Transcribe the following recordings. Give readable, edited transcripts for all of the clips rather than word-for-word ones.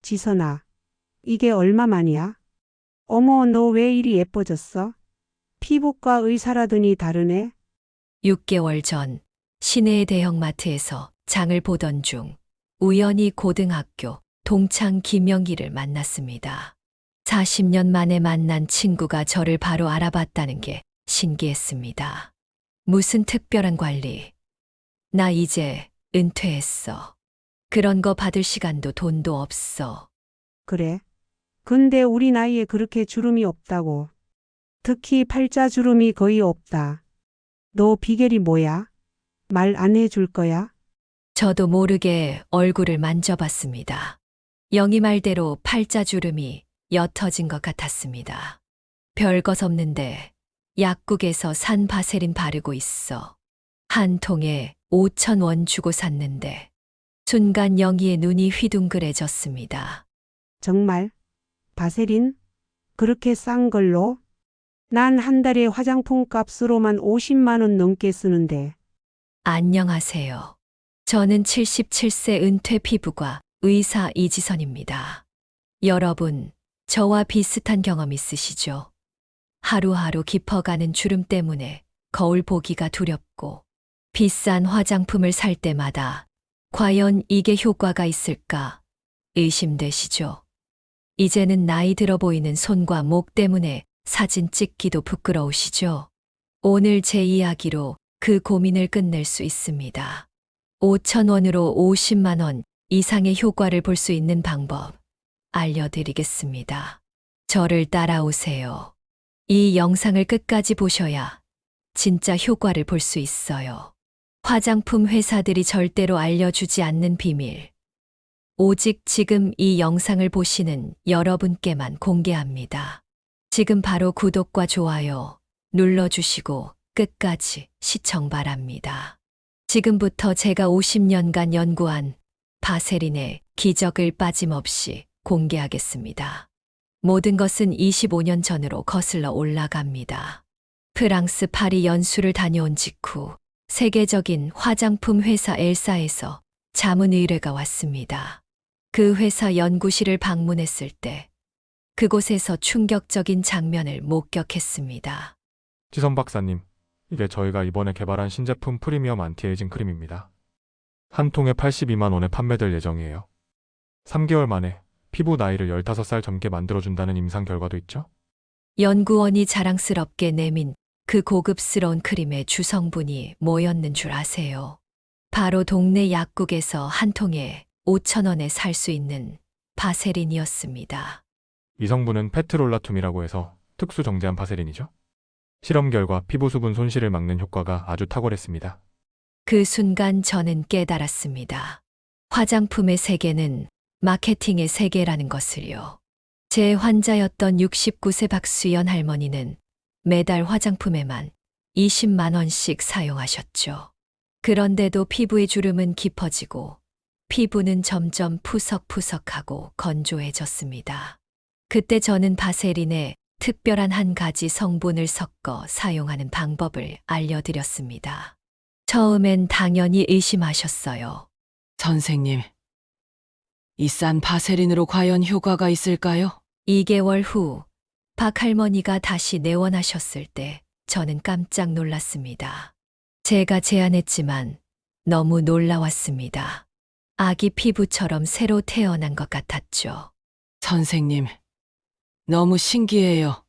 지선아, 이게 얼마만이야? 어머, 너 왜 이리 예뻐졌어? 피부과 의사라더니 다르네? 6개월 전 시내의 대형마트에서 장을 보던 중 우연히 고등학교 동창 김영기를 만났습니다. 40년 만에 만난 친구가 저를 바로 알아봤다는 게 신기했습니다. 무슨 특별한 관리? 나 이제 은퇴했어. 그런 거 받을 시간도 돈도 없어. 그래. 근데 우리 나이에 그렇게 주름이 없다고. 특히 팔자 주름이 거의 없다. 너 비결이 뭐야? 말 안 해줄 거야? 저도 모르게 얼굴을 만져봤습니다. 영희 말대로 팔자주름이 옅어진 것 같았습니다. 별것 없는데 약국에서 산 바세린 바르고 있어. 한 통에 5,000원 주고 샀는데 순간 영희의 눈이 휘둥그레졌습니다. 정말? 바세린? 그렇게 싼 걸로? 난 한 달에 화장품 값으로만 50만 원 넘게 쓰는데. 안녕하세요. 저는 77세 은퇴 피부과 의사 이지선입니다. 여러분, 저와 비슷한 경험 있으시죠? 하루하루 깊어가는 주름 때문에 거울 보기가 두렵고 비싼 화장품을 살 때마다 과연 이게 효과가 있을까 의심되시죠? 이제는 나이 들어 보이는 손과 목 때문에 사진 찍기도 부끄러우시죠? 오늘 제 이야기로 그 고민을 끝낼 수 있습니다. 5,000원으로 50만 원 이상의 효과를 볼 수 있는 방법 알려드리겠습니다. 저를 따라오세요. 이 영상을 끝까지 보셔야 진짜 효과를 볼 수 있어요. 화장품 회사들이 절대로 알려주지 않는 비밀. 오직 지금 이 영상을 보시는 여러분께만 공개합니다. 지금 바로 구독과 좋아요 눌러주시고 끝까지 시청 바랍니다. 지금부터 제가 50년간 연구한 바세린의 기적을 빠짐없이 공개하겠습니다. 모든 것은 25년 전으로 거슬러 올라갑니다. 프랑스 파리 연수를 다녀온 직후 세계적인 화장품 회사 엘사에서 자문 의뢰가 왔습니다. 그 회사 연구실을 방문했을 때 그곳에서 충격적인 장면을 목격했습니다. 지선 박사님, 이게 저희가 이번에 개발한 신제품 프리미엄 안티에이징 크림입니다. 한 통에 82만 원에 판매될 예정이에요. 3개월 만에 피부 나이를 15살 젊게 만들어준다는 임상 결과도 있죠? 연구원이 자랑스럽게 내민 그 고급스러운 크림의 주성분이 뭐였는 줄 아세요? 바로 동네 약국에서 한 통에 5,000원에 살 수 있는 바세린이었습니다. 이 성분은 페트롤라툼이라고 해서 특수 정제한 바세린이죠. 실험 결과 피부 수분 손실을 막는 효과가 아주 탁월했습니다. 그 순간 저는 깨달았습니다. 화장품의 세계는 마케팅의 세계라는 것을요. 제 환자였던 69세 박수연 할머니는 매달 화장품에만 20만 원씩 사용하셨죠. 그런데도 피부의 주름은 깊어지고 피부는 점점 푸석푸석하고 건조해졌습니다. 그때 저는 바세린에 특별한 한 가지 성분을 섞어 사용하는 방법을 알려드렸습니다. 처음엔 당연히 의심하셨어요. 선생님, 이 싼 바세린으로 과연 효과가 있을까요? 2개월 후 박 할머니가 다시 내원하셨을 때 저는 깜짝 놀랐습니다. 제가 제안했지만 너무 놀라웠습니다. 아기 피부처럼 새로 태어난 것 같았죠. 선생님, 너무 신기해요.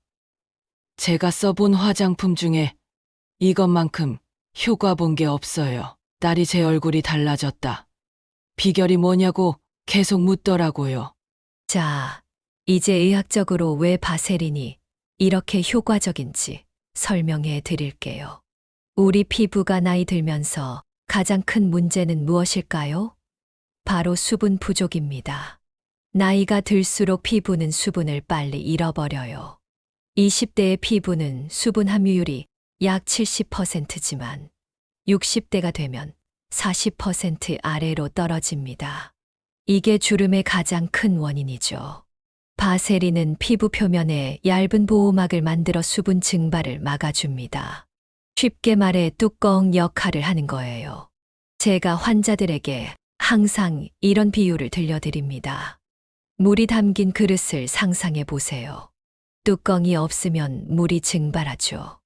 제가 써본 화장품 중에 이것만큼 효과 본 게 없어요. 딸이 제 얼굴이 달라졌다. 비결이 뭐냐고 계속 묻더라고요. 자, 이제 의학적으로 왜 바세린이 이렇게 효과적인지 설명해 드릴게요. 우리 피부가 나이 들면서 가장 큰 문제는 무엇일까요? 바로 수분 부족입니다. 나이가 들수록 피부는 수분을 빨리 잃어버려요. 20대의 피부는 수분 함유율이 약 70%지만 60대가 되면 40% 아래로 떨어집니다. 이게 주름의 가장 큰 원인이죠. 바세린은 피부 표면에 얇은 보호막을 만들어 수분 증발을 막아줍니다. 쉽게 말해 뚜껑 역할을 하는 거예요. 제가 환자들에게 항상 이런 비유를 들려드립니다. 물이 담긴 그릇을 상상해 보세요. 뚜껑이 없으면 물이 증발하죠.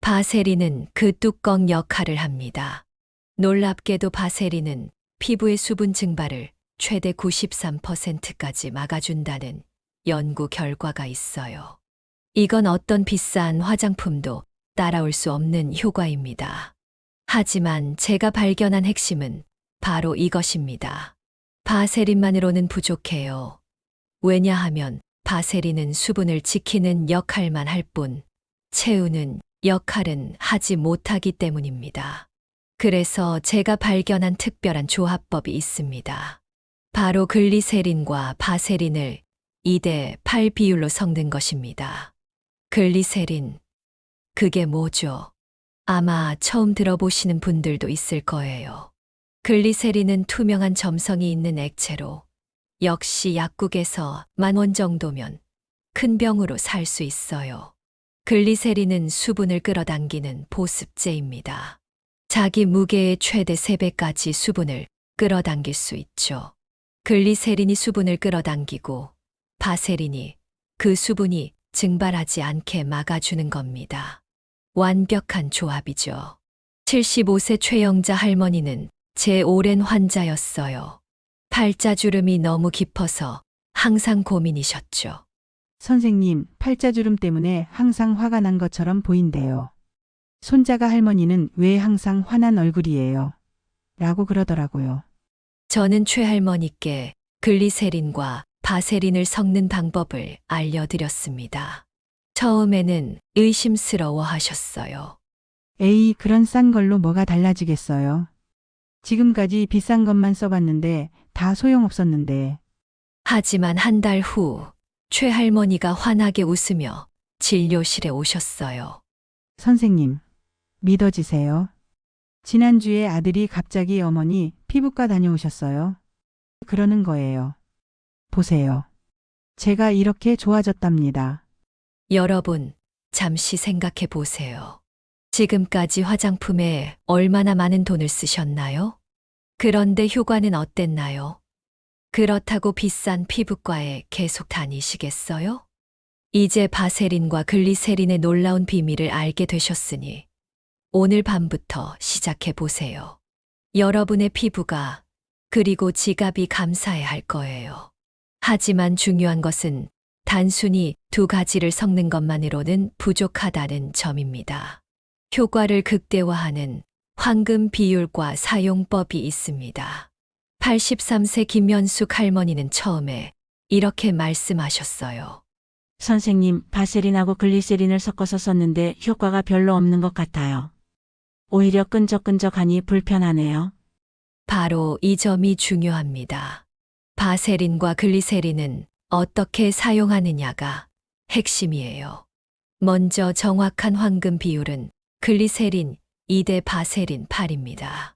바세린은 그 뚜껑 역할을 합니다. 놀랍게도 바세린은 피부의 수분 증발을 최대 93%까지 막아준다는 연구 결과가 있어요. 이건 어떤 비싼 화장품도 따라올 수 없는 효과입니다. 하지만 제가 발견한 핵심은 바로 이것입니다. 바세린만으로는 부족해요. 왜냐하면 바세린은 수분을 지키는 역할만 할 뿐, 채우는 역할은 하지 못하기 때문입니다. 그래서 제가 발견한 특별한 조합법이 있습니다. 바로 글리세린과 바세린을 2대 8 비율로 섞는 것입니다. 글리세린, 그게 뭐죠? 아마 처음 들어보시는 분들도 있을 거예요. 글리세린은 투명한 점성이 있는 액체로 역시 약국에서 10,000원 정도면 큰 병으로 살 수 있어요. 글리세린은 수분을 끌어당기는 보습제입니다. 자기 무게의 최대 3배까지 수분을 끌어당길 수 있죠. 글리세린이 수분을 끌어당기고 바세린이 그 수분이 증발하지 않게 막아주는 겁니다. 완벽한 조합이죠. 75세 최영자 할머니는 제 오랜 환자였어요. 팔자주름이 너무 깊어서 항상 고민이셨죠. 선생님, 팔자주름 때문에 항상 화가 난 것처럼 보인대요. 손자가 할머니는 왜 항상 화난 얼굴이에요? 라고 그러더라고요. 저는 최할머니께 글리세린과 바세린을 섞는 방법을 알려드렸습니다. 처음에는 의심스러워 하셨어요. 에이, 그런 싼 걸로 뭐가 달라지겠어요? 지금까지 비싼 것만 써봤는데 다 소용없었는데. 하지만 한 달 후 최할머니가 환하게 웃으며 진료실에 오셨어요. 선생님, 믿어지세요? 지난주에 아들이 갑자기 어머니 피부과 다녀오셨어요. 그러는 거예요. 보세요. 제가 이렇게 좋아졌답니다. 여러분, 잠시 생각해 보세요. 지금까지 화장품에 얼마나 많은 돈을 쓰셨나요? 그런데 효과는 어땠나요? 그렇다고 비싼 피부과에 계속 다니시겠어요? 이제 바세린과 글리세린의 놀라운 비밀을 알게 되셨으니 오늘 밤부터 시작해 보세요. 여러분의 피부가 그리고 지갑이 감사해 할 거예요. 하지만 중요한 것은 단순히 2가지를 섞는 것만으로는 부족하다는 점입니다. 효과를 극대화하는 황금 비율과 사용법이 있습니다. 83세 김연숙 할머니는 처음에 이렇게 말씀하셨어요. 선생님, 바세린하고 글리세린을 섞어서 썼는데 효과가 별로 없는 것 같아요. 오히려 끈적끈적하니 불편하네요. 바로 이 점이 중요합니다. 바세린과 글리세린은 어떻게 사용하느냐가 핵심이에요. 먼저 정확한 황금 비율은 글리세린 2대 바세린 8입니다.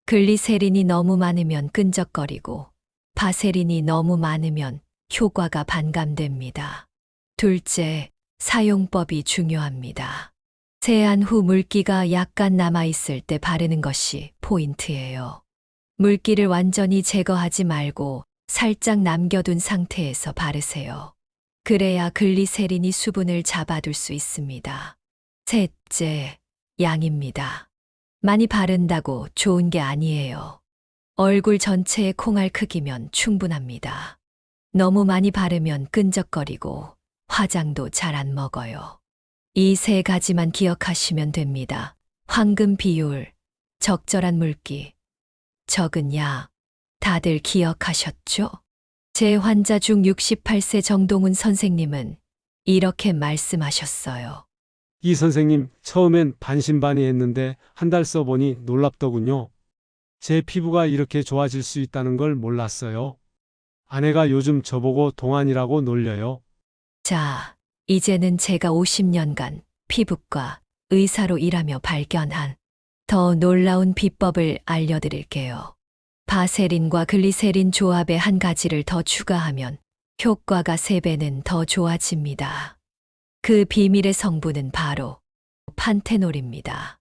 글리세린이 너무 많으면 끈적거리고 바세린이 너무 많으면 효과가 반감됩니다. 둘째, 사용법이 중요합니다. 세안 후 물기가 약간 남아있을 때 바르는 것이 포인트예요. 물기를 완전히 제거하지 말고 살짝 남겨둔 상태에서 바르세요. 그래야 글리세린이 수분을 잡아둘 수 있습니다. 셋째, 양입니다. 많이 바른다고 좋은 게 아니에요. 얼굴 전체의 콩알 크기면 충분합니다. 너무 많이 바르면 끈적거리고 화장도 잘 안 먹어요. 이 3가지만 기억하시면 됩니다. 황금 비율, 적절한 물기, 적은 양. 다들 기억하셨죠? 제 환자 중 68세 정동훈 선생님은 이렇게 말씀하셨어요. 이 선생님, 처음엔 반신반의했는데 한 달 써보니 놀랍더군요. 제 피부가 이렇게 좋아질 수 있다는 걸 몰랐어요. 아내가 요즘 저보고 동안이라고 놀려요. 자, 이제는 제가 50년간 피부과 의사로 일하며 발견한 더 놀라운 비법을 알려드릴게요. 바세린과 글리세린 조합에 한 가지를 더 추가하면 효과가 3배는 더 좋아집니다. 그 비밀의 성분은 바로 판테놀입니다.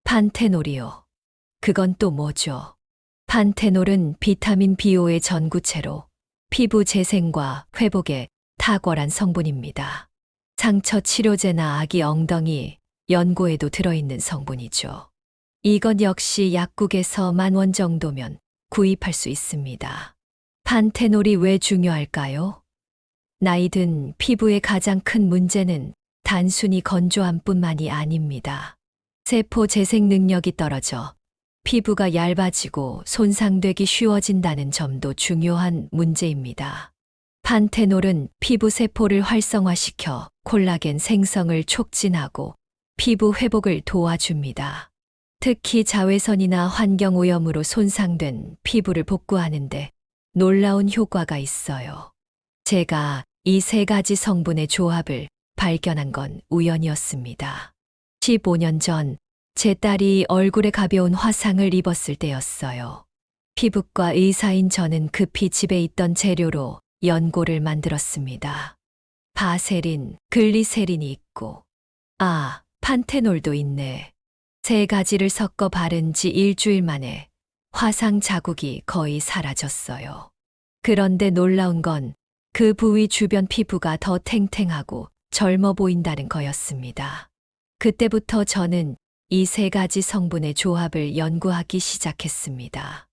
판테놀이요. 그건 또 뭐죠? 판테놀은 비타민 B5의 전구체로 피부 재생과 회복에 탁월한 성분입니다. 상처 치료제나 아기 엉덩이 연고에도 들어있는 성분이죠. 이것 역시 약국에서 10,000원 정도면 구입할 수 있습니다. 판테놀이 왜 중요할까요? 나이든 피부의 가장 큰 문제는 단순히 건조함 뿐만이 아닙니다. 세포 재생 능력이 떨어져 피부가 얇아지고 손상되기 쉬워진다는 점도 중요한 문제입니다. 판테놀은 피부 세포를 활성화시켜 콜라겐 생성을 촉진하고 피부 회복을 도와줍니다. 특히 자외선이나 환경오염으로 손상된 피부를 복구하는데 놀라운 효과가 있어요. 제가 이 3가지 성분의 조합을 발견한 건 우연이었습니다. 15년 전 제 딸이 얼굴에 가벼운 화상을 입었을 때였어요. 피부과 의사인 저는 급히 집에 있던 재료로 연고를 만들었습니다. 바세린, 글리세린이 있고, 판테놀도 있네. 3가지를 섞어 바른 지 일주일 만에 화상 자국이 거의 사라졌어요. 그런데 놀라운 건 그 부위 주변 피부가 더 탱탱하고 젊어 보인다는 거였습니다. 그때부터 저는 이 3가지 성분의 조합을 연구하기 시작했습니다.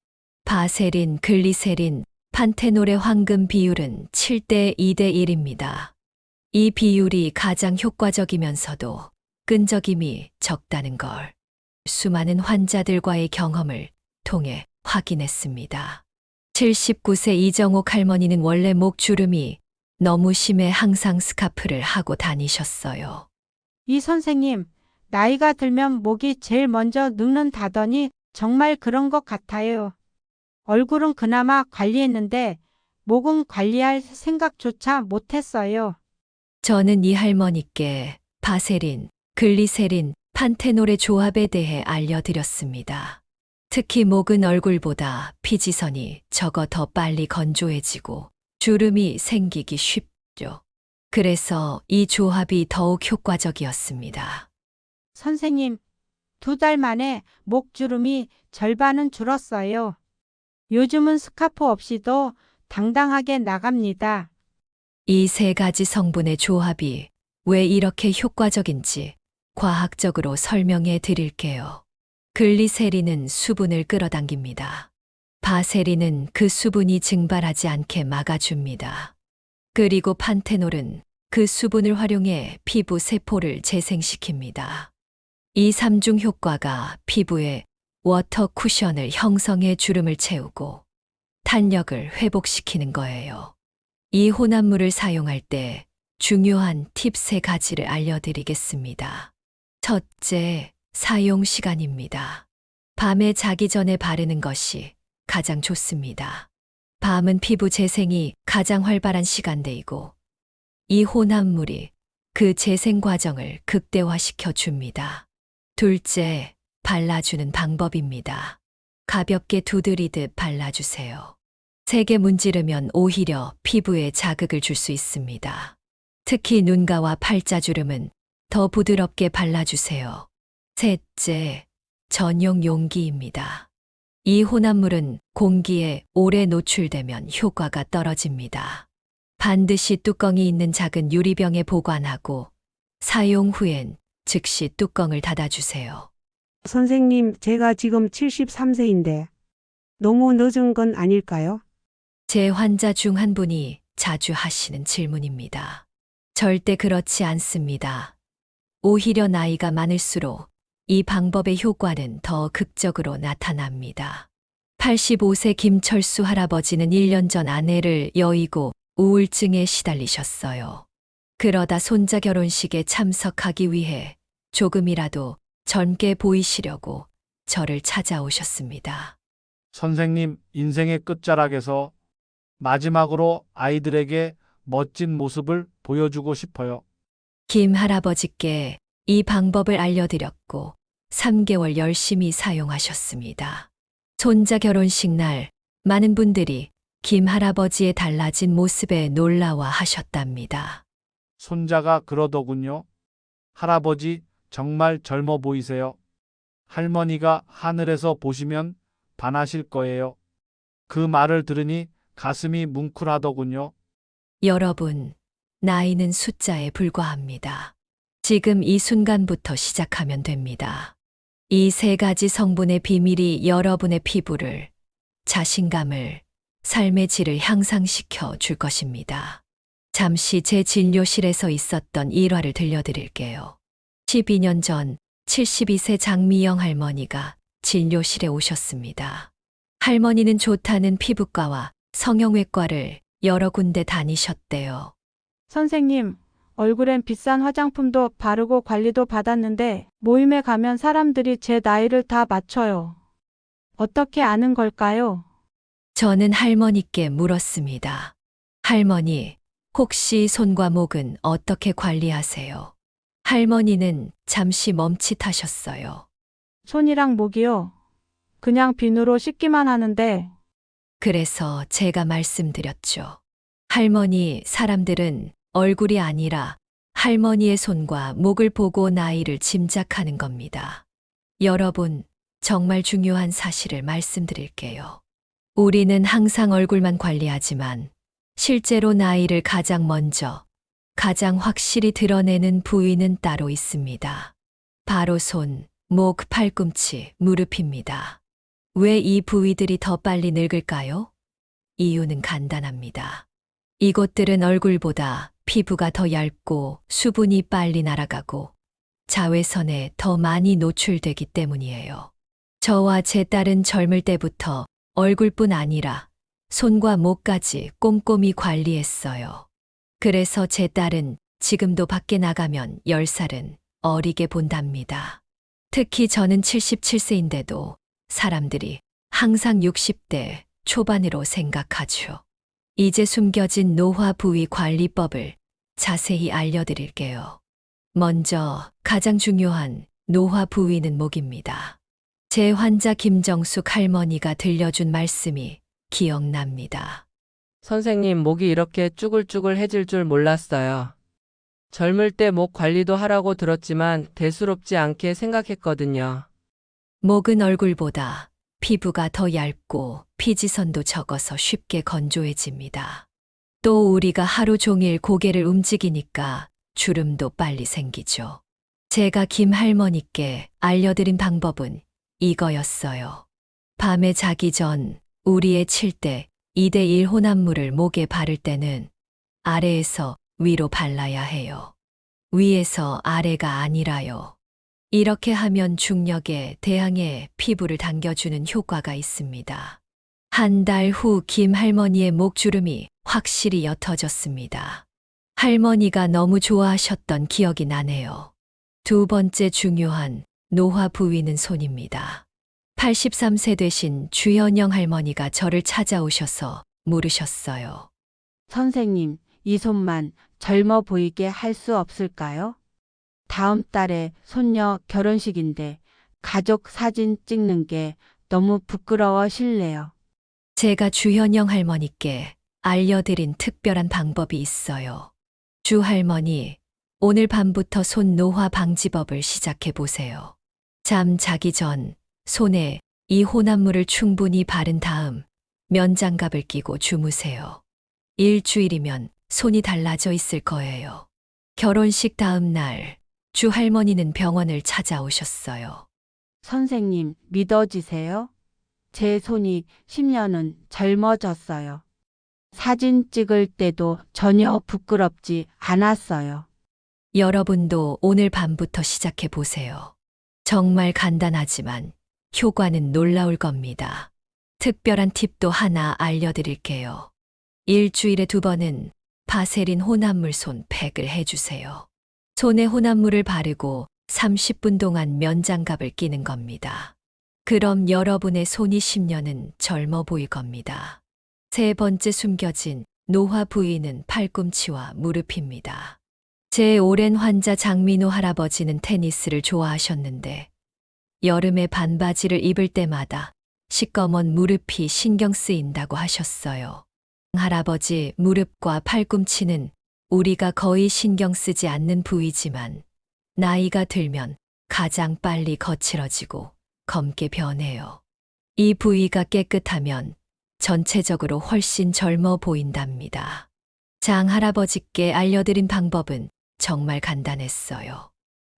바세린, 글리세린, 판테놀의 황금 비율은 7대 2대 1입니다. 이 비율이 가장 효과적이면서도 끈적임이 적다는 걸 수많은 환자들과의 경험을 통해 확인했습니다. 79세 이정옥 할머니는 원래 목주름이 너무 심해 항상 스카프를 하고 다니셨어요. 이 선생님, 나이가 들면 목이 제일 먼저 늙는다더니 정말 그런 것 같아요. 얼굴은 그나마 관리했는데 목은 관리할 생각조차 못했어요. 저는 이 할머니께 바세린, 글리세린, 판테놀의 조합에 대해 알려드렸습니다. 특히 목은 얼굴보다 피지선이 적어 더 빨리 건조해지고 주름이 생기기 쉽죠. 그래서 이 조합이 더욱 효과적이었습니다. 선생님, 2달 만에 목주름이 절반은 줄었어요. 요즘은 스카프 없이도 당당하게 나갑니다. 이 3가지 성분의 조합이 왜 이렇게 효과적인지 과학적으로 설명해 드릴게요. 글리세린은 수분을 끌어당깁니다. 바세린은 그 수분이 증발하지 않게 막아줍니다. 그리고 판테놀은 그 수분을 활용해 피부 세포를 재생시킵니다. 이 3중 효과가 피부에 워터 쿠션을 형성해 주름을 채우고 탄력을 회복시키는 거예요. 이 혼합물을 사용할 때 중요한 팁 3가지를 알려드리겠습니다. 첫째, 사용 시간입니다. 밤에 자기 전에 바르는 것이 가장 좋습니다. 밤은 피부 재생이 가장 활발한 시간대이고 이 혼합물이 그 재생 과정을 극대화시켜 줍니다. 둘째, 발라주는 방법입니다. 가볍게 두드리듯 발라주세요. 세게 문지르면 오히려 피부에 자극을 줄 수 있습니다. 특히 눈가와 팔자주름은 더 부드럽게 발라주세요. 셋째, 전용 용기입니다. 이 혼합물은 공기에 오래 노출되면 효과가 떨어집니다. 반드시 뚜껑이 있는 작은 유리병에 보관하고 사용 후엔 즉시 뚜껑을 닫아주세요. 선생님, 제가 지금 73세인데 너무 늦은 건 아닐까요? 제 환자 중 한 분이 자주 하시는 질문입니다. 절대 그렇지 않습니다. 오히려 나이가 많을수록 이 방법의 효과는 더 극적으로 나타납니다. 85세 김철수 할아버지는 1년 전 아내를 여의고 우울증에 시달리셨어요. 그러다 손자 결혼식에 참석하기 위해 조금이라도 젊게 보이시려고 저를 찾아오셨습니다. 선생님, 인생의 끝자락에서 마지막으로 아이들에게 멋진 모습을 보여주고 싶어요. 김 할아버지께 이 방법을 알려드렸고 3개월 열심히 사용하셨습니다. 손자 결혼식 날 많은 분들이 김 할아버지의 달라진 모습에 놀라워 하셨답니다. 손자가 그러더군요. 할아버지, 정말 젊어 보이세요. 할머니가 하늘에서 보시면 반하실 거예요. 그 말을 들으니 가슴이 뭉클하더군요. 여러분, 나이는 숫자에 불과합니다. 지금 이 순간부터 시작하면 됩니다. 이 세 가지 성분의 비밀이 여러분의 피부를, 자신감을, 삶의 질을 향상시켜 줄 것입니다. 잠시 제 진료실에서 있었던 일화를 들려드릴게요. 12년 전 72세 장미영 할머니가 진료실에 오셨습니다. 할머니는 좋다는 피부과와 성형외과를 여러 군데 다니셨대요. 선생님, 얼굴엔 비싼 화장품도 바르고 관리도 받았는데 모임에 가면 사람들이 제 나이를 다 맞춰요. 어떻게 아는 걸까요? 저는 할머니께 물었습니다. 할머니, 혹시 손과 목은 어떻게 관리하세요? 할머니는 잠시 멈칫하셨어요. 손이랑 목이요. 그냥 비누로 씻기만 하는데 그래서 제가 말씀드렸죠. 할머니, 사람들은 얼굴이 아니라 할머니의 손과 목을 보고 나이를 짐작하는 겁니다. 여러분, 정말 중요한 사실을 말씀드릴게요. 우리는 항상 얼굴만 관리하지만 실제로 나이를 가장 먼저, 가장 확실히 드러내는 부위는 따로 있습니다. 바로 손, 목, 팔꿈치, 무릎입니다. 왜 이 부위들이 더 빨리 늙을까요? 이유는 간단합니다. 이곳들은 얼굴보다 피부가 더 얇고 수분이 빨리 날아가고 자외선에 더 많이 노출되기 때문이에요. 저와 제 딸은 젊을 때부터 얼굴뿐 아니라 손과 목까지 꼼꼼히 관리했어요. 그래서 제 딸은 지금도 밖에 나가면 10살은 어리게 본답니다. 특히 저는 77세인데도 사람들이 항상 60대 초반으로 생각하죠. 이제 숨겨진 노화 부위 관리법을 자세히 알려드릴게요. 먼저 가장 중요한 노화 부위는 목입니다. 제 환자 김정숙 할머니가 들려준 말씀이 기억납니다. 선생님, 목이 이렇게 쭈글쭈글해질 줄 몰랐어요. 젊을 때 목 관리도 하라고 들었지만 대수롭지 않게 생각했거든요. 목은 얼굴보다 피부가 더 얇고 피지선도 적어서 쉽게 건조해집니다. 또 우리가 하루 종일 고개를 움직이니까 주름도 빨리 생기죠. 제가 김 할머니께 알려드린 방법은 이거였어요. 밤에 자기 전 우리의 칠 때 2대1 혼합물을 목에 바를 때는 아래에서 위로 발라야 해요. 위에서 아래가 아니라요. 이렇게 하면 중력에 대항해 피부를 당겨주는 효과가 있습니다. 한 달 후 김 할머니의 목주름이 확실히 옅어졌습니다. 할머니가 너무 좋아하셨던 기억이 나네요. 두 번째 중요한 노화 부위는 손입니다. 83세 되신 주현영 할머니가 저를 찾아오셔서 물으셨어요. 선생님, 이 손만 젊어 보이게 할 수 없을까요? 다음 달에 손녀 결혼식인데 가족 사진 찍는 게 너무 부끄러워 실례요. 제가 주현영 할머니께 알려드린 특별한 방법이 있어요. 주 할머니, 오늘 밤부터 손 노화 방지법을 시작해 보세요. 잠 자기 전 손에 이 혼합물을 충분히 바른 다음 면장갑을 끼고 주무세요. 일주일이면 손이 달라져 있을 거예요. 결혼식 다음 날 주 할머니는 병원을 찾아오셨어요. 선생님, 믿어지세요? 제 손이 10년은 젊어졌어요. 사진 찍을 때도 전혀 부끄럽지 않았어요. 여러분도 오늘 밤부터 시작해 보세요. 정말 간단하지만 효과는 놀라울 겁니다. 특별한 팁도 하나 알려드릴게요. 일주일에 2번은 바세린 혼합물 손 팩을 해주세요. 손에 혼합물을 바르고 30분 동안 면장갑을 끼는 겁니다. 그럼 여러분의 손이 10년은 젊어 보일 겁니다. 세 번째 숨겨진 노화 부위는 팔꿈치와 무릎입니다. 제 오랜 환자 장민호 할아버지는 테니스를 좋아하셨는데 여름에 반바지를 입을 때마다 시꺼먼 무릎이 신경 쓰인다고 하셨어요. 할아버지 무릎과 팔꿈치는 우리가 거의 신경 쓰지 않는 부위지만 나이가 들면 가장 빨리 거칠어지고 검게 변해요. 이 부위가 깨끗하면 전체적으로 훨씬 젊어 보인답니다. 장 할아버지께 알려드린 방법은 정말 간단했어요.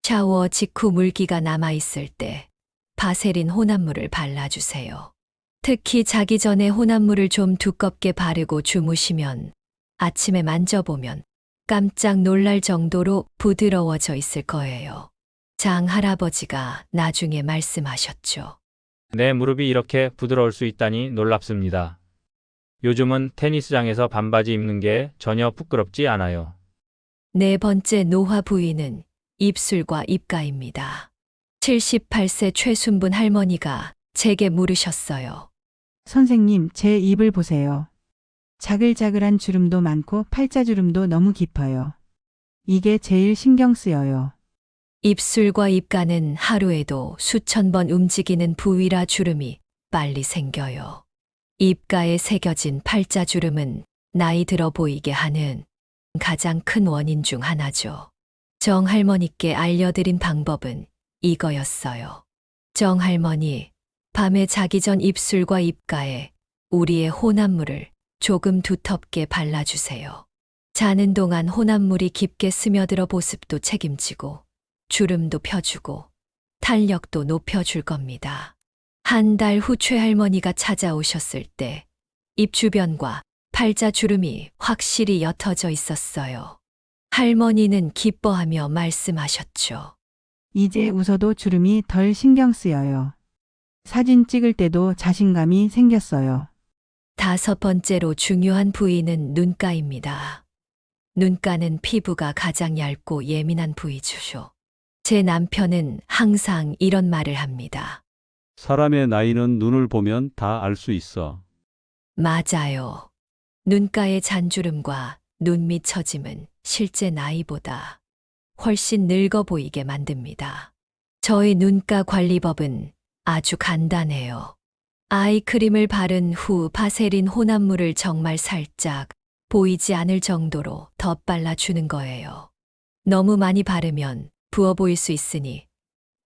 샤워 직후 물기가 남아있을 때 바세린 혼합물을 발라주세요. 특히 자기 전에 혼합물을 좀 두껍게 바르고 주무시면 아침에 만져보면 깜짝 놀랄 정도로 부드러워져 있을 거예요. 장 할아버지가 나중에 말씀하셨죠. 내 무릎이 이렇게 부드러울 수 있다니 놀랍습니다. 요즘은 테니스장에서 반바지 입는 게 전혀 부끄럽지 않아요. 네 번째 노화 부위는 입술과 입가입니다. 78세 최순분 할머니가 제게 물으셨어요. 선생님, 제 입을 보세요. 자글자글한 주름도 많고 팔자주름도 너무 깊어요. 이게 제일 신경 쓰여요. 입술과 입가는 하루에도 수천 번 움직이는 부위라 주름이 빨리 생겨요. 입가에 새겨진 팔자주름은 나이 들어 보이게 하는 가장 큰 원인 중 하나죠. 정 할머니께 알려드린 방법은 이거였어요. 정 할머니, 밤에 자기 전 입술과 입가에 우리의 혼합물을 조금 두텁게 발라주세요. 자는 동안 혼합물이 깊게 스며들어 보습도 책임지고 주름도 펴주고 탄력도 높여줄 겁니다. 한 달 후 최할머니가 찾아오셨을 때 입 주변과 팔자 주름이 확실히 옅어져 있었어요. 할머니는 기뻐하며 말씀하셨죠. 이제 웃어도 주름이 덜 신경 쓰여요. 사진 찍을 때도 자신감이 생겼어요. 다섯 번째로 중요한 부위는 눈가입니다. 눈가는 피부가 가장 얇고 예민한 부위죠. 제 남편은 항상 이런 말을 합니다. 사람의 나이는 눈을 보면 다 알 수 있어. 맞아요. 눈가의 잔주름과 눈 밑 처짐은 실제 나이보다 훨씬 늙어 보이게 만듭니다. 저희 눈가 관리법은 아주 간단해요. 아이크림을 바른 후 바세린 혼합물을 정말 살짝 보이지 않을 정도로 덧발라주는 거예요. 너무 많이 바르면 부어 보일 수 있으니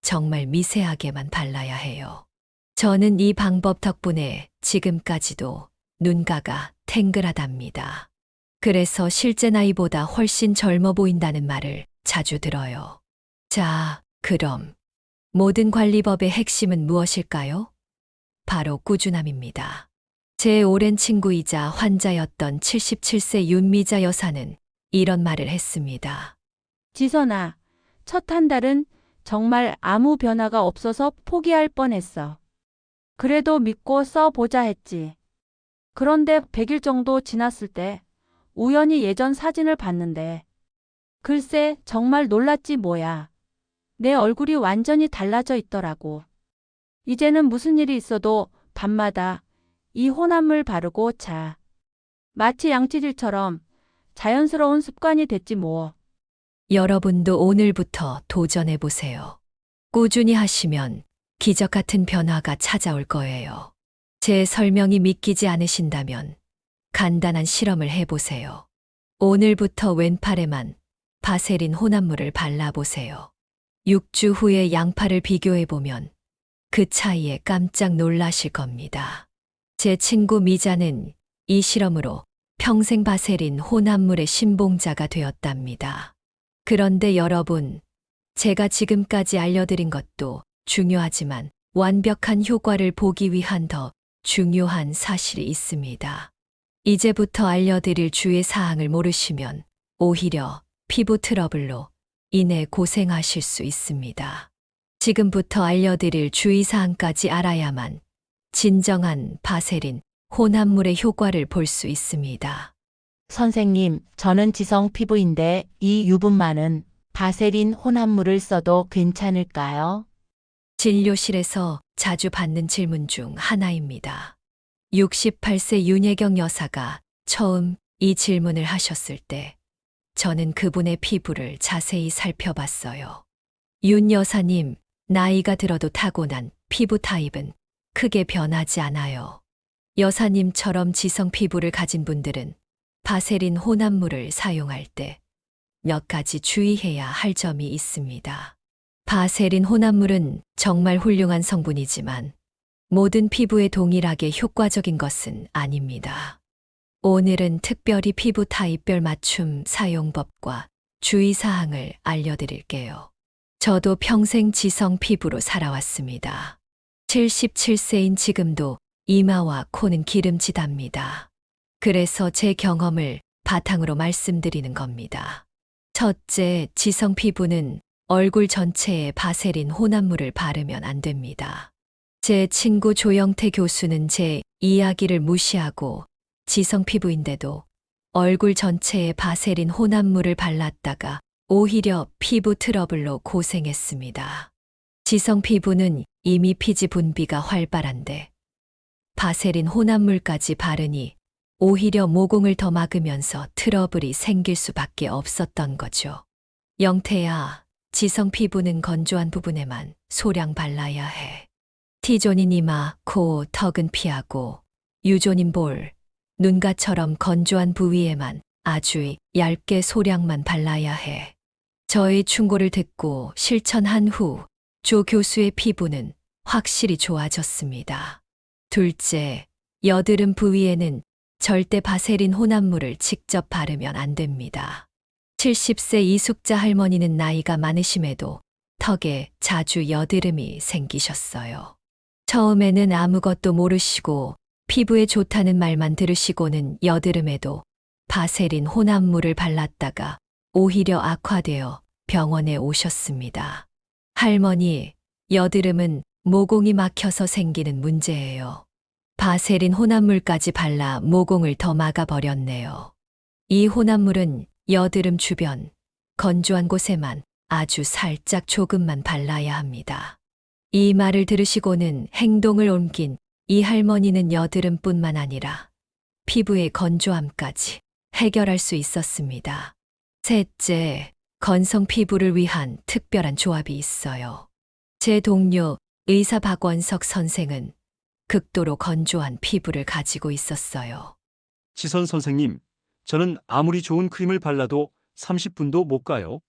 정말 미세하게만 발라야 해요. 저는 이 방법 덕분에 지금까지도 눈가가 탱글하답니다. 그래서 실제 나이보다 훨씬 젊어 보인다는 말을 자주 들어요. 자, 그럼 모든 관리법의 핵심은 무엇일까요? 바로 꾸준함입니다. 제 오랜 친구이자 환자였던 77세 윤미자 여사는 이런 말을 했습니다. 지선아, 첫 한 달은 정말 아무 변화가 없어서 포기할 뻔했어. 그래도 믿고 써보자 했지. 그런데 100일 정도 지났을 때 우연히 예전 사진을 봤는데 글쎄 정말 놀랐지 뭐야. 내 얼굴이 완전히 달라져 있더라고. 이제는 무슨 일이 있어도 밤마다 이 혼합물 바르고 자. 마치 양치질처럼 자연스러운 습관이 됐지 뭐. 여러분도 오늘부터 도전해 보세요. 꾸준히 하시면 기적 같은 변화가 찾아올 거예요. 제 설명이 믿기지 않으신다면 간단한 실험을 해보세요. 오늘부터 왼팔에만 바세린 혼합물을 발라보세요. 6주 후에 양팔을 비교해보면 그 차이에 깜짝 놀라실 겁니다. 제 친구 미자는 이 실험으로 평생 바세린 혼합물의 신봉자가 되었답니다. 그런데 여러분, 제가 지금까지 알려드린 것도 중요하지만 완벽한 효과를 보기 위한 더 중요한 사실이 있습니다. 이제부터 알려드릴 주의 사항을 모르시면 오히려 피부 트러블로 인해 고생하실 수 있습니다. 지금부터 알려드릴 주의사항까지 알아야만 진정한 바세린 혼합물의 효과를 볼 수 있습니다. 선생님, 저는 지성 피부인데 이 유분만은 바세린 혼합물을 써도 괜찮을까요? 진료실에서 자주 받는 질문 중 하나입니다. 68세 윤혜경 여사가 처음 이 질문을 하셨을 때 저는 그분의 피부를 자세히 살펴봤어요. 윤 여사님, 나이가 들어도 타고난 피부 타입은 크게 변하지 않아요. 여사님처럼 지성 피부를 가진 분들은 바세린 혼합물을 사용할 때 몇 가지 주의해야 할 점이 있습니다. 바세린 혼합물은 정말 훌륭한 성분이지만 모든 피부에 동일하게 효과적인 것은 아닙니다. 오늘은 특별히 피부 타입별 맞춤 사용법과 주의사항을 알려드릴게요. 저도 평생 지성 피부로 살아왔습니다. 77세인 지금도 이마와 코는 기름지답니다. 그래서 제 경험을 바탕으로 말씀드리는 겁니다. 첫째, 지성 피부는 얼굴 전체에 바세린 혼합물을 바르면 안 됩니다. 제 친구 조영태 교수는 제 이야기를 무시하고 지성 피부인데도 얼굴 전체에 바세린 혼합물을 발랐다가 오히려 피부 트러블로 고생했습니다. 지성 피부는 이미 피지 분비가 활발한데 바세린 혼합물까지 바르니 오히려 모공을 더 막으면서 트러블이 생길 수밖에 없었던 거죠. 영태야, 지성 피부는 건조한 부분에만 소량 발라야 해. T존인 이마, 코, 턱은 피하고 U존인 볼, 눈가처럼 건조한 부위에만 아주 얇게 소량만 발라야 해. 저의 충고를 듣고 실천한 후 조 교수의 피부는 확실히 좋아졌습니다. 둘째, 여드름 부위에는 절대 바세린 혼합물을 직접 바르면 안 됩니다. 70세 이숙자 할머니는 나이가 많으심에도 턱에 자주 여드름이 생기셨어요. 처음에는 아무것도 모르시고 피부에 좋다는 말만 들으시고는 여드름에도 바세린 혼합물을 발랐다가 오히려 악화되어 병원에 오셨습니다. 할머니, 여드름은 모공이 막혀서 생기는 문제예요. 바세린 혼합물까지 발라 모공을 더 막아버렸네요. 이 혼합물은 여드름 주변, 건조한 곳에만 아주 살짝 조금만 발라야 합니다. 이 말을 들으시고는 행동을 옮긴 이 할머니는 여드름뿐만 아니라 피부의 건조함까지 해결할 수 있었습니다. 셋째, 건성 피부를 위한 특별한 조합이 있어요. 제 동료 의사 박원석 선생은 극도로 건조한 피부를 가지고 있었어요. 지선 선생님, 저는 아무리 좋은 크림을 발라도 30분도 못 가요.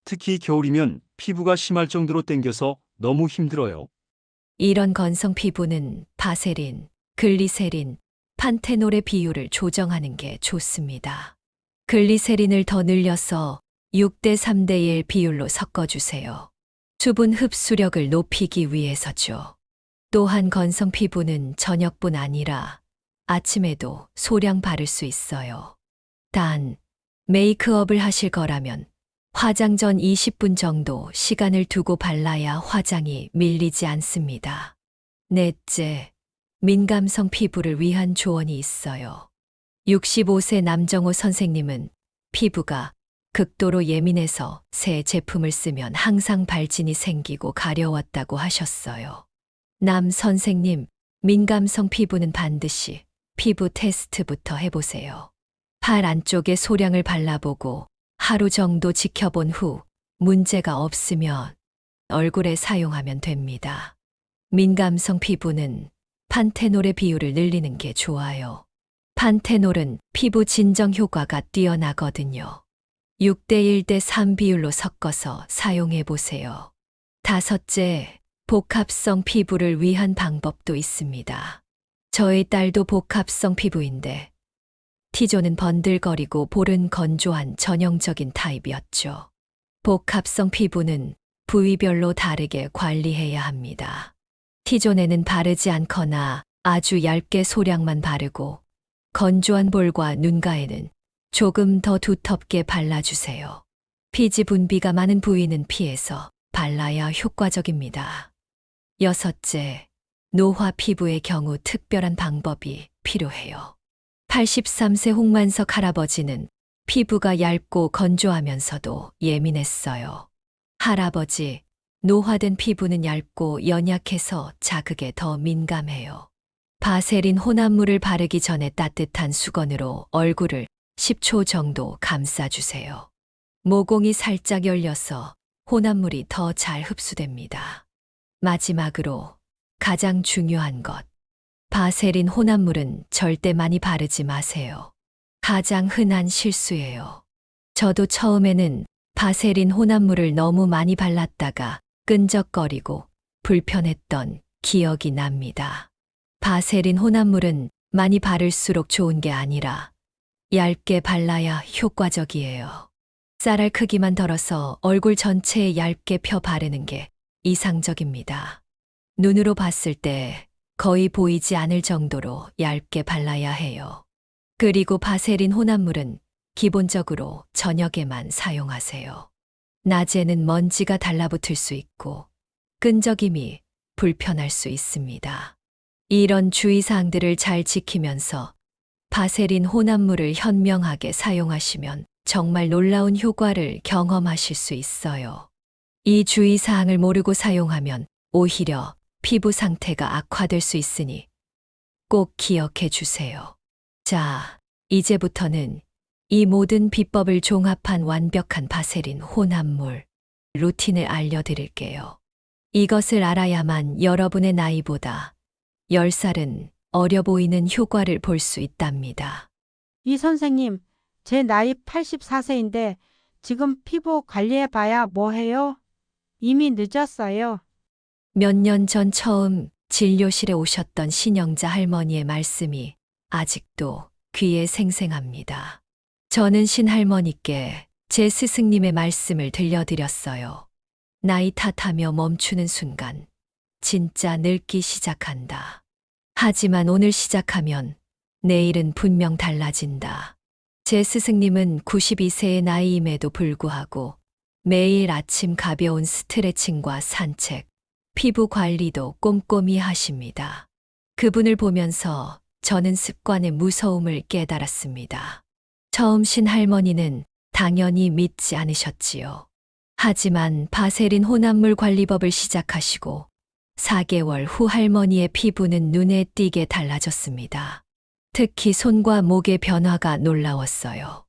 특히 겨울이면 피부가 심할 정도로 땡겨서 너무 힘들어요. 이런 건성 피부는 바세린, 글리세린, 판테놀의 비율을 조정하는 게 좋습니다. 글리세린을 더 늘려서 6대 3대 1 비율로 섞어주세요. 수분 흡수력을 높이기 위해서죠. 또한 건성 피부는 저녁뿐 아니라 아침에도 소량 바를 수 있어요. 단, 메이크업을 하실 거라면 화장 전 20분 정도 시간을 두고 발라야 화장이 밀리지 않습니다. 넷째, 민감성 피부를 위한 조언이 있어요. 65세 남정호 선생님은 피부가 극도로 예민해서 새 제품을 쓰면 항상 발진이 생기고 가려웠다고 하셨어요. 남 선생님, 민감성 피부는 반드시 피부 테스트부터 해보세요. 팔 안쪽에 소량을 발라보고 하루 정도 지켜본 후 문제가 없으면 얼굴에 사용하면 됩니다. 민감성 피부는 판테놀의 비율을 늘리는 게 좋아요. 판테놀은 피부 진정 효과가 뛰어나거든요. 6대 1대 3 비율로 섞어서 사용해 보세요. 다섯째, 복합성 피부를 위한 방법도 있습니다. 저희 딸도 복합성 피부인데 T존은 번들거리고 볼은 건조한 전형적인 타입이었죠. 복합성 피부는 부위별로 다르게 관리해야 합니다. T존에는 바르지 않거나 아주 얇게 소량만 바르고 건조한 볼과 눈가에는 조금 더 두텁게 발라주세요. 피지 분비가 많은 부위는 피해서 발라야 효과적입니다. 여섯째, 노화 피부의 경우 특별한 방법이 필요해요. 83세 홍만석 할아버지는 피부가 얇고 건조하면서도 예민했어요. 할아버지, 노화된 피부는 얇고 연약해서 자극에 더 민감해요. 바세린 혼합물을 바르기 전에 따뜻한 수건으로 얼굴을 10초 정도 감싸주세요. 모공이 살짝 열려서 혼합물이 더 잘 흡수됩니다. 마지막으로 가장 중요한 것. 바세린 혼합물은 절대 많이 바르지 마세요. 가장 흔한 실수예요. 저도 처음에는 바세린 혼합물을 너무 많이 발랐다가 끈적거리고 불편했던 기억이 납니다. 바세린 혼합물은 많이 바를수록 좋은 게 아니라 얇게 발라야 효과적이에요. 쌀알 크기만 덜어서 얼굴 전체에 얇게 펴 바르는 게 이상적입니다. 눈으로 봤을 때 거의 보이지 않을 정도로 얇게 발라야 해요. 그리고 바세린 혼합물은 기본적으로 저녁에만 사용하세요. 낮에는 먼지가 달라붙을 수 있고 끈적임이 불편할 수 있습니다. 이런 주의사항들을 잘 지키면서 바세린 혼합물을 현명하게 사용하시면 정말 놀라운 효과를 경험하실 수 있어요. 이 주의사항을 모르고 사용하면 오히려 피부 상태가 악화될 수 있으니 꼭 기억해 주세요. 자, 이제부터는 이 모든 비법을 종합한 완벽한 바세린 혼합물 루틴을 알려드릴게요. 이것을 알아야만 여러분의 나이보다 10살은 어려 보이는 효과를 볼 수 있답니다. 이 선생님, 제 나이 84세인데 지금 피부 관리해봐야 뭐해요? 이미 늦었어요. 몇 년 전 처음 진료실에 오셨던 신영자 할머니의 말씀이 아직도 귀에 생생합니다. 저는 신할머니께 제 스승님의 말씀을 들려드렸어요. 나이 탓하며 멈추는 순간 진짜 늙기 시작한다. 하지만 오늘 시작하면 내일은 분명 달라진다. 제 스승님은 92세의 나이임에도 불구하고 매일 아침 가벼운 스트레칭과 산책, 피부 관리도 꼼꼼히 하십니다. 그분을 보면서 저는 습관의 무서움을 깨달았습니다. 처음 신할머니는 당연히 믿지 않으셨지요. 하지만 바세린 혼합물 관리법을 시작하시고 4개월 후 할머니의 피부는 눈에 띄게 달라졌습니다. 특히 손과 목의 변화가 놀라웠어요.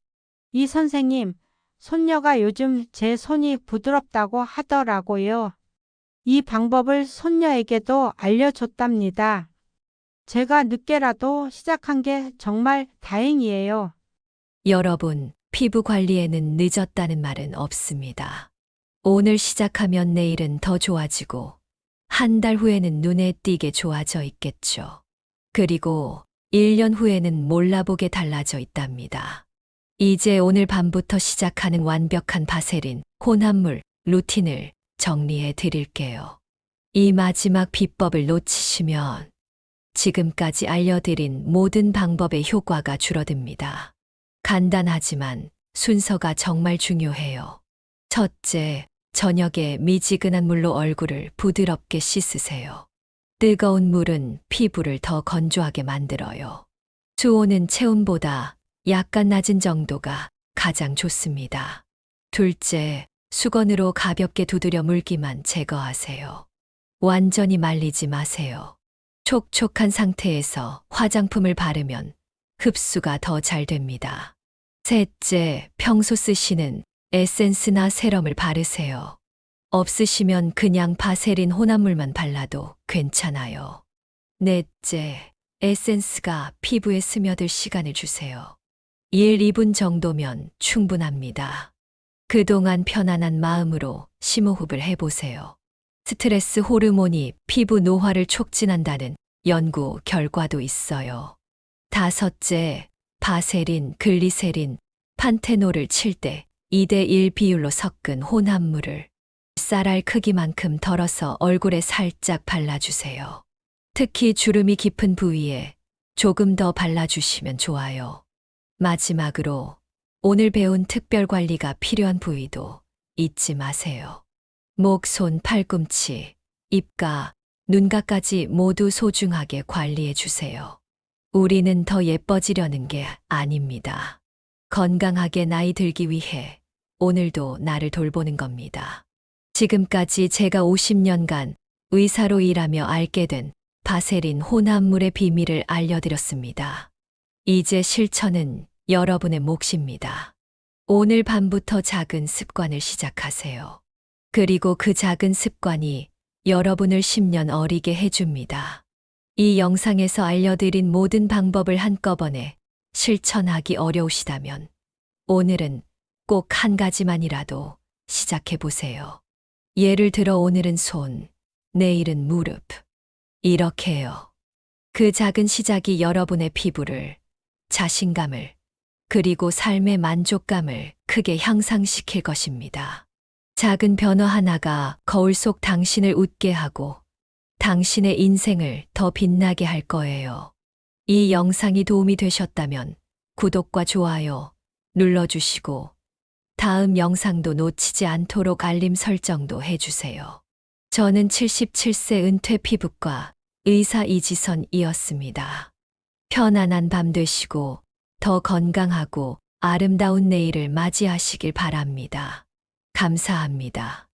이 선생님, 손녀가 요즘 제 손이 부드럽다고 하더라고요. 이 방법을 손녀에게도 알려줬답니다. 제가 늦게라도 시작한 게 정말 다행이에요. 여러분, 피부 관리에는 늦었다는 말은 없습니다. 오늘 시작하면 내일은 더 좋아지고 한 달 후에는 눈에 띄게 좋아져 있겠죠. 그리고 1년 후에는 몰라보게 달라져 있답니다. 이제 오늘 밤부터 시작하는 완벽한 바세린 혼합물 루틴을 정리해 드릴게요. 이 마지막 비법을 놓치시면 지금까지 알려드린 모든 방법의 효과가 줄어듭니다. 간단하지만 순서가 정말 중요해요. 첫째, 저녁에 미지근한 물로 얼굴을 부드럽게 씻으세요. 뜨거운 물은 피부를 더 건조하게 만들어요. 수온은 체온보다 약간 낮은 정도가 가장 좋습니다. 둘째, 수건으로 가볍게 두드려 물기만 제거하세요. 완전히 말리지 마세요. 촉촉한 상태에서 화장품을 바르면 흡수가 더 잘 됩니다. 셋째, 평소 쓰시는 에센스나 세럼을 바르세요. 없으시면 그냥 바세린 혼합물만 발라도 괜찮아요. 넷째, 에센스가 피부에 스며들 시간을 주세요. 1, 2분 정도면 충분합니다. 그동안 편안한 마음으로 심호흡을 해보세요. 스트레스 호르몬이 피부 노화를 촉진한다는 연구 결과도 있어요. 다섯째, 바세린, 글리세린, 판테놀을 7대 2대1 비율로 섞은 혼합물을 쌀알 크기만큼 덜어서 얼굴에 살짝 발라주세요. 특히 주름이 깊은 부위에 조금 더 발라주시면 좋아요. 마지막으로 오늘 배운 특별 관리가 필요한 부위도 잊지 마세요. 목, 손, 팔꿈치, 입가, 눈가까지 모두 소중하게 관리해 주세요. 우리는 더 예뻐지려는 게 아닙니다. 건강하게 나이 들기 위해 오늘도 나를 돌보는 겁니다. 지금까지 제가 50년간 의사로 일하며 알게 된 바세린 혼합물의 비밀을 알려드렸습니다. 이제 실천은 여러분의 몫입니다. 오늘 밤부터 작은 습관을 시작하세요. 그리고 그 작은 습관이 여러분을 10년 어리게 해줍니다. 이 영상에서 알려드린 모든 방법을 한꺼번에 실천하기 어려우시다면 오늘은 꼭 한 가지만이라도 시작해 보세요. 예를 들어 오늘은 손, 내일은 무릎, 이렇게요. 그 작은 시작이 여러분의 피부를, 자신감을, 그리고 삶의 만족감을 크게 향상시킬 것입니다. 작은 변화 하나가 거울 속 당신을 웃게 하고 당신의 인생을 더 빛나게 할 거예요. 이 영상이 도움이 되셨다면 구독과 좋아요 눌러주시고 다음 영상도 놓치지 않도록 알림 설정도 해주세요. 저는 77세 은퇴 피부과 의사 이지선이었습니다. 편안한 밤 되시고 더 건강하고 아름다운 내일을 맞이하시길 바랍니다. 감사합니다.